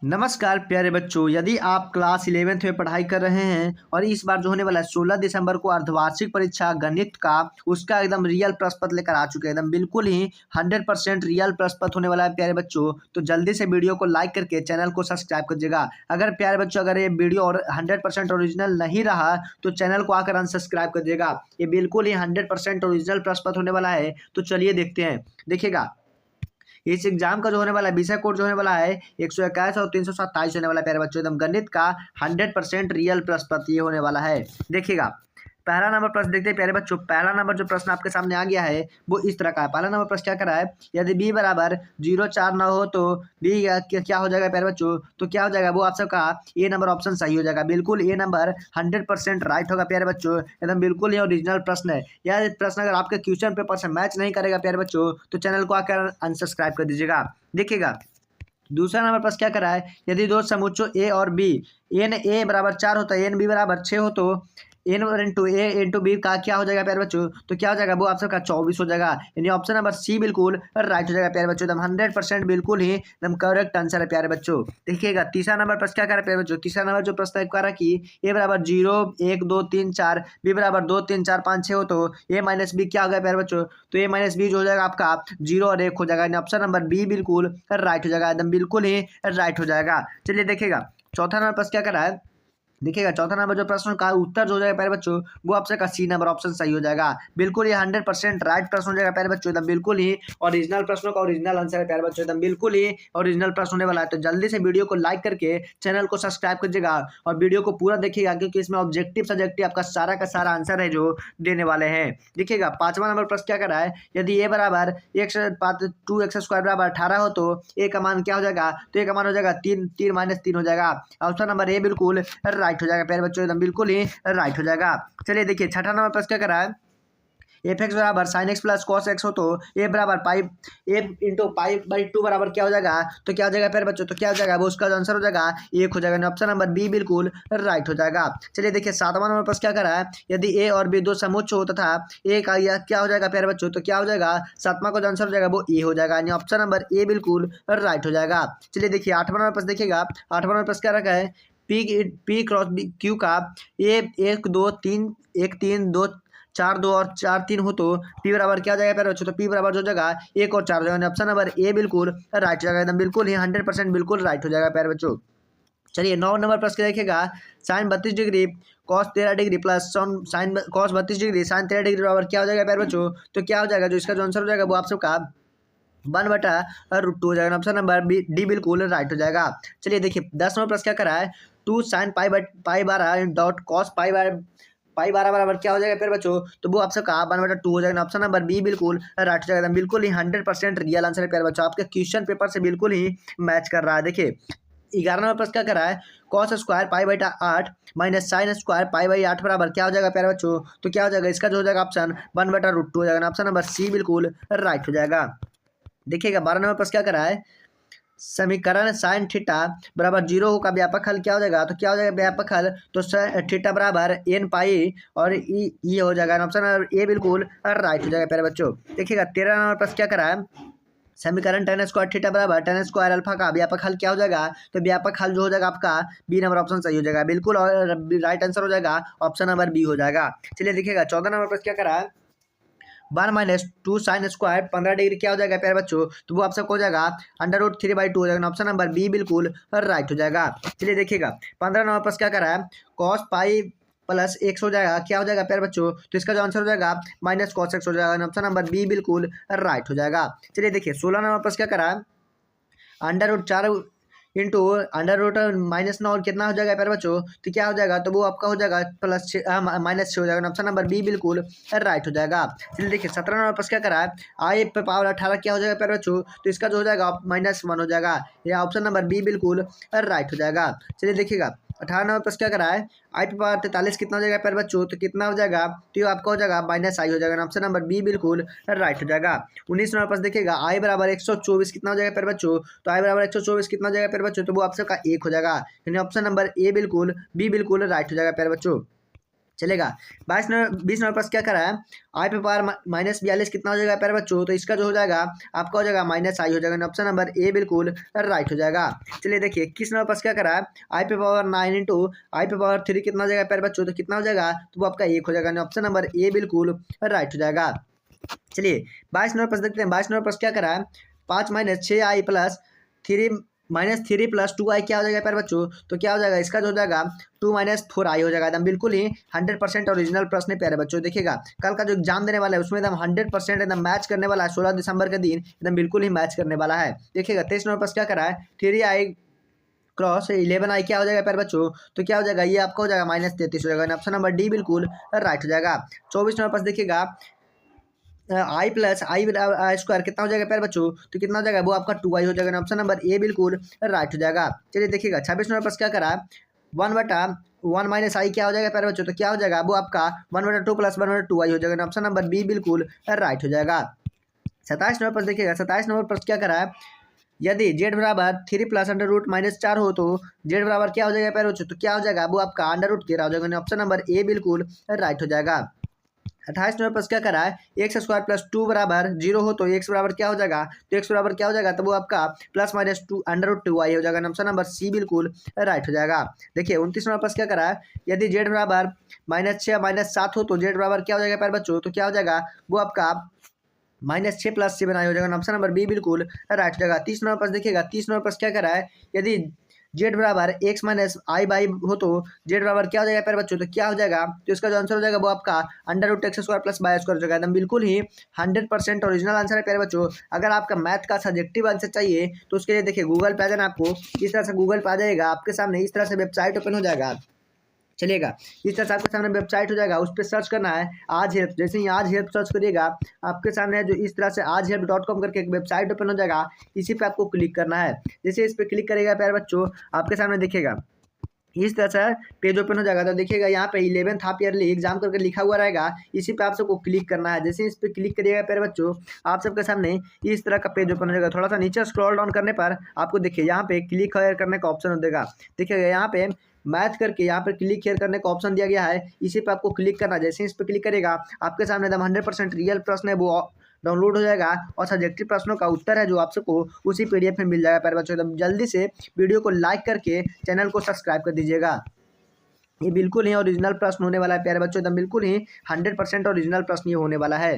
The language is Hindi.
नमस्कार प्यारे बच्चों, यदि आप क्लास 11th में पढ़ाई कर रहे हैं और इस बार जो होने वाला है 16 दिसंबर को अर्धवार्षिक परीक्षा गणित का उसका एकदम रियल प्रश्न पत्र लेकर आ चुके हैं। एकदम बिल्कुल ही 100% रियल प्रश्न पत्र होने वाला है प्यारे बच्चों। तो जल्दी से वीडियो को लाइक करके चैनल को सब्सक्राइब करिएगा। अगर प्यारे बच्चों अगर ये वीडियो और 100% ओरिजिनल नहीं रहा तो चैनल को आकर अनसब्सक्राइब कर दिएगा। ये बिल्कुल ही 100% ओरिजिनल प्रश्न पत्र होने वाला है। तो चलिए देखते हैं। देखिएगा, इस एग्जाम का जो होने वाला है विषय कोड जो होने वाला है 121 और 327 होने वाला है प्यारे बच्चों। एकदम गणित का 100% रियल प्रश्न पत्र ये होने वाला है। देखिएगा, पहला नंबर प्रश्न देखते हैं प्यारे बच्चों। पहला नंबर जो प्रश्न आपके सामने आ गया है वो इस तरह का है। पहला नंबर प्रश्न क्या कर रहा है, यदि b बराबर 0 4 न हो तो b क्या हो जाएगा प्यारे बच्चों। तो क्या हो जाएगा, वो आप सबका ए नंबर ऑप्शन सही हो जाएगा। बिल्कुल ए नंबर 100% राइट होगा प्यारे बच्चों। एकदम बिल्कुल ये ओरिजिनल प्रश्न है। यह प्रश्न अगर आपके क्वेश्चन पेपर से मैच नहीं करेगा प्यारे बच्चों तो चैनल को आकर अनसब्सक्राइब कर दीजिएगा। देखिएगा, दूसरा नंबर प्रश्न क्या करा है, यदि दो समुच्चों ए और बी एन ए बराबर 4 होता है एन बी बराबर 6 हो तो एन इंटू ए इंटू बी का क्या हो जाएगा प्यारे बच्चों। तो क्या हो जाएगा, वो आप सबका 24 हो जाएगा। यानी ऑप्शन नंबर सी बिल्कुल राइट हो जाएगा प्यारे बच्चों। एकदम 100% बिल्कुल ही एकदम करेक्ट आंसर है प्यारे बच्चों। देखिएगा, तीसरा नंबर प्रश्न क्या करा प्यारे बच्चों। तीसरा नंबर जो प्रश्न करा कि ए बराबर 0 1 2 3 4 बी बराबर 2 3 4 5 6 हो तो ए माइनस बी क्या हो गया प्यारे बच्चों। तो ए माइनस बी जो हो जाएगा आपका 0 और 1 हो जाएगा। ऑप्शन नंबर बी बिल्कुल राइट हो जाएगा। एकदम बिल्कुल ही राइट हो जाएगा। चलिए देखिएगा, चौथा नंबर प्रश्न क्या करा है। देखिएगा, चौथा नंबर जो प्रश्न का उत्तर जो हो जाएगा प्यारे बच्चों वो आपसे का सी नंबर ऑप्शन सही हो जाएगा। बिल्कुल ये 100% राइट प्रश्न हो जाएगा प्यारे बच्चों। एकदम बिल्कुल ही ओरिजिनल प्रश्नों का ओरिजिनल आंसर है प्यारे बच्चों। एकदम बिल्कुल ही ओरिजिनल प्रश्न होने वाला है। तो जल्दी से वीडियो को लाइक करके चैनल को सब्सक्राइब कीजिएगा और वीडियो को पूरा देखिएगा, क्योंकि इसमें ऑब्जेक्टिव सब्जेक्टिव आपका सारा का सारा आंसर है जो देने वाले हैं। देखिएगा, पांचवा नंबर प्रश्न क्या कर रहा है, यदि ए बराबर 2x² बराबर 18 हो तो ए का मान क्या हो जाएगा। तो ए का मान हो जाएगा 3 3 माइनस 3 हो जाएगा। ऑप्शन नंबर ए बिल्कुल राइट हो जाएगा प्यारे बच्चों। एकदम बिल्कुल ही राइट हो जाएगा। चलिए देखिए, छठा नंबर प्रश्न क्या कर रहा है, एफ एक्स बराबर sine x plus cos x हो तो ए बराबर पाई ए इंटू पाई बाई 2 बराबर क्या हो जाएगा। तो क्या हो जाएगा प्यारे बच्चों, तो क्या हो जाएगा, वो उसका आंसर हो जाएगा 1 हो जाएगा। ऑप्शन नंबर बी बिल्कुल राइट हो जाएगा। चलिए देखिए, सातवां नंबर प्रश्न क्या कर रहा है, यदि ए और बी दो समुच्च हो तथा ए का यह क्या हो जाएगा प्यारे बच्चों। तो क्या हो जाएगा, सातवां का जो आंसर हो जाएगा वो ए हो जाएगा। यानी ऑप्शन नंबर ए बिल्कुल राइट हो जाएगा। चलिए देखिए, आठवां नंबर प्रश्न देखिएगा। आठवां नंबर प्रश्न क्या रखा है, पी क्रॉस बी क्यू का ए 1 2 3 1 3 2 4 2 और 4 3 हो तो पी बराबर क्या हो जाएगा प्यारे बच्चों। तो पी बराबर जो जगह 1 और 4 हो जाएगा। ऑप्शन नंबर ए बिल्कुल राइट हो जाएगा। एकदम बिल्कुल ही 100% बिल्कुल राइट हो जाएगा प्यारे बच्चों। चलिए, 9 नंबर प्रश्न देखिएगा, sine 32 degree cos 13 degree plus sine cos 32 degree sine 13 degree बराबर क्या हो जाएगा प्यारे बच्चों। तो क्या हो जाएगा, जो इसका जो आंसर हो जाएगा वो आप सबका 1/√2 हो जाएगा। ऑप्शन नंबर बी डी बिल्कुल राइट हो जाएगा। चलिए देखिए, 10 नंबर प्रश्न क्या करा है, 2 sine pi 12 dot cos pi 12 बराबर क्या हो जाएगा प्यारे बच्चों। तो वो आप सबका 1/2 हो जाएगा। ऑप्शन नंबर बी बिल्कुल राइट हो जाएगा। बिल्कुल ही 100% रियल आंसर है प्यारे बच्चों। आपके क्वेश्चन पेपर से बिल्कुल ही मैच कर रहा है। देखिए, 11 नंबर प्रश्न क्या कर रहा है, cos square pi by 8 minus sine square pi by 8 बराबर क्या हो जाएगा प्यारे बच्चों। तो क्या हो जाएगा, इसका जो हो जाएगा ऑप्शन 1/√2 हो जाएगा। ऑप्शन नंबर सी बिल्कुल राइट हो जाएगा। देखिएगा, 12 नंबर प्रश्न क्या कर रहा है, समीकरण साइन थीटा बराबर 0 का व्यापक हल क्या हो जाएगा। तो क्या हो जाएगा व्यापक हल, तो थीटा बराबर एन पाई और ई हो जाएगा। ऑप्शन नंबर ए बिल्कुल राइट हो जाएगा प्यारे बच्चों। देखिएगा, 13 नंबर प्रश्न क्या करा है, समीकरण tan स्क्वायर थीटा बराबर tan स्क्वायर अल्फा का व्यापक हल क्या हो जाएगा। तो व्यापक हल जो हो जाएगा आपका बी नंबर ऑप्शन सही हो जाएगा। बिल्कुल और राइट आंसर हो जाएगा ऑप्शन नंबर बी हो जाएगा। चलिए देखिएगा, 14 नंबर प्रश्न क्या करा है, 1 - 2 साइन स्क्वायर 15 डिग्री क्या हो जाएगा प्यारे बच्चों। तो वो आप सबको हो जाएगा √3/2 हो जाएगा। ऑप्शन नंबर बी बिल्कुल राइट हो जाएगा। चलिए देखिएगा, 15 नंबर प्रश्न क्या कर रहा है, कॉस पाई प्लस x हो जाएगा क्या हो जाएगा प्यारे बच्चों। तो इसका जो आंसर हो जाएगा माइनस कॉस x हो जाएगा। ऑप्शन नंबर बी बिल्कुल राइट हो जाएगा। चलिए देखिए, 16 नंबर प्रश्न क्या कर रहा है, √4 इंटू -9 और कितना हो जाएगा प्यारे बच्चों। तो क्या हो जाएगा, तो वो आपका हो जाएगा -6 हो जाएगा। ऑप्शन नंबर बी बिल्कुल राइट हो जाएगा। चलिए देखिए, 17 नंबर प्रश्न क्या करा है, आई पे पावर 18 क्या हो जाएगा प्यारे बच्चों। तो इसका जो हो जाएगा -1 हो जाएगा। या ऑप्शन नंबर बी बिल्कुल राइट हो जाएगा। चलिए देखिएगा, 18 नंबर प्रश्न क्या करा है, आई पे पावर 43 कितना हो जाएगा प्यारे बच्चों। तो कितना हो जाएगा, तो ये आपका हो जाएगा -i हो जाएगा। ऑप्शन नंबर बी बिल्कुल राइट हो जाएगा। 19 नंबर प्रश्न देखिएगा, आई बराबर 124 कितना हो जाएगा प्यारे बच्चों। तो आई बराबर 124 कितना हो जाएगा प्यारे बच्चों। तो वो आप सबका 1 हो जाएगा। यानी ऑप्शन नंबर ए बिल्कुल बी बिल्कुल राइट हो जाएगा प्यारे बच्चों। चलेगा। 20 नंबर प्रश्न क्या करा है, आई पे पावर -42 कितना हो जाएगा प्यारे बच्चों, तो इसका जो हो जाएगा आपका हो जाएगा -i हो जाएगा। ऑप्शन नंबर ए बिल्कुल राइट हो जाएगा। चलिए देखिए 21 नंबर प्रश्न क्या करा है, आई पे पावर 9 इंटू आई पे पावर 3 कितना हो जाएगा प्यारे बच्चों, तो कितना हो जाएगा, तो वो आपका 1 हो जाएगा। ऑप्शन नंबर ए बिल्कुल राइट हो जाएगा। चलिए 22 नंबर प्रश्न देखते हैं। 22 नंबर प्रश्न क्या करा है, 5 - 6i प्लस 3 -3 + 2i क्या हो जाएगा प्यारे बच्चों, तो क्या हो जाएगा, इसका जो हो जाएगा 2 - 4i हो जाएगा। एकदम बिल्कुल ही 100% ओरिजिनल प्रश्न है प्यारे बच्चों। देखिएगा कल का जो एग्जाम देने वाला है उसमें एकदम 100% एकदम मैच करने वाला है। 16 दिसंबर के दिन एकदम बिल्कुल ही मैच करने वाला है। देखिएगा 23 नंबर प्रश्न क्या करा है, 3i क्रॉस 11i क्या हो जाएगा प्यारे बच्चों, तो क्या हो जाएगा, ये आपका हो जाएगा -33 हो जाएगा। ऑप्शन नंबर डी बिल्कुल राइट हो जाएगा। 24 नंबर प्रश्न देखिएगा, आई प्लस आई स्क्वायर कितना हो जाएगा प्यारे बच्चों, तो कितना हो जाएगा, वो आपका 2i हो जाएगा। ऑप्शन नंबर ए बिल्कुल राइट हो जाएगा। चलिए देखिएगा 26 नंबर प्रश्न क्या करा, 1/1 - i क्या हो जाएगा प्यारे बच्चों, तो क्या हो जाएगा, वो आपका 1/2 + 1/2i हो जाएगा। ऑप्शन नंबर बी बिल्कुल राइट हो जाएगा। 27 नंबर प्रश्न देखिएगा, 27 नंबर प्रश्न क्या करा है, यदि z बराबर 3 + √-4 हो तो z बराबर क्या हो जाएगा प्यारे बच्चों, तो क्या हो जाएगा, वो आपका √13 हो जाएगा। ऑप्शन नंबर ए बिल्कुल राइट हो जाएगा। 28 नंबर प्रश्न क्या करा है, x² + 2 बराबर 0 हो तो x बराबर क्या हो जाएगा, तो x बराबर क्या हो जाएगा, तो वो आपका +-2 √2i हो जाएगा। ऑप्शन नंबर सी बिल्कुल राइट हो जाएगा। देखिए 29 नंबर प्रश्न क्या करा है, यदि z बराबर -6 - 7 हो तो z बराबर क्या हो जाएगा प्यारे बच्चों, तो क्या हो जाएगा, वो आपका -6 + 7i हो जाएगा। ऑप्शन नंबर बी बिल्कुल राइट हो जाएगा। 30 नंबर प्रश्न देखिएगा, 30 नंबर प्रश्न क्या करा है, यदि z बराबर x - i/, हो तो z बराबर क्या हो जाएगा प्यारे बच्चों, तो क्या हो जाएगा, तो इसका जो आंसर हो जाएगा वो आपका √x² + y² हो जाएगा। एकदम बिल्कुल ही 100% ओरिजिनल आंसर है प्यारे बच्चों। अगर आपका मैथ का सब्जेक्टिव आंसर चाहिए तो उसके लिए देखिए गूगल पे आ जाना, आपको इस तरह से गूगल पे आ जाएगा, आपके सामने इस तरह से वेबसाइट ओपन हो जाएगा। चलिएगा इस तरह से आपके सामने वेबसाइट हो जाएगा, उस पर सर्च करना है आज हेल्प। जैसे ही आज हेल्प सर्च करिएगा आपके सामने जो इस तरह से आज हेल्प.com करके एक वेबसाइट ओपन हो जाएगा, इसी पे आपको क्लिक करना है। जैसे इस पर क्लिक करेगा प्यारे बच्चों, आपके सामने दिखेगा इस तरह से पेज ओपन हो जाएगा। तो देखिएगा यहाँ पे 11th हाफ ईयरली एग्जाम करके लिखा हुआ रहेगा, इसी पे आप सबको क्लिक करना है। जैसे इस पे क्लिक करिएगा प्यारे बच्चों, आप सबके सामने इस तरह का पेज ओपन हो जाएगा। थोड़ा सा नीचे स्क्रॉल डाउन करने पर आपको देखिए यहाँ पे क्लिक हेयर करने का ऑप्शन देगा। देखिएगा यहाँ पे मैथ करके यहाँ पे क्लिक हेयर करने का ऑप्शन दिया गया है, इसी पे आपको क्लिक करना है। जैसे इस पे क्लिक करेगा आपके सामने एकदम 100% रियल प्रश्न है वो डाउनलोड हो जाएगा, और सब्जेक्टिव प्रश्नों का उत्तर है जो आप सबको उसी PDF में मिल जाएगा प्यारे बच्चों। एकदम जल्दी से वीडियो को लाइक करके चैनल को सब्सक्राइब कर दीजिएगा। ये बिल्कुल ही ओरिजिनल प्रश्न होने वाला है प्यारे बच्चों, एकदम बिल्कुल ही 100% ओरिजिनल प्रश्न ये होने वाला है।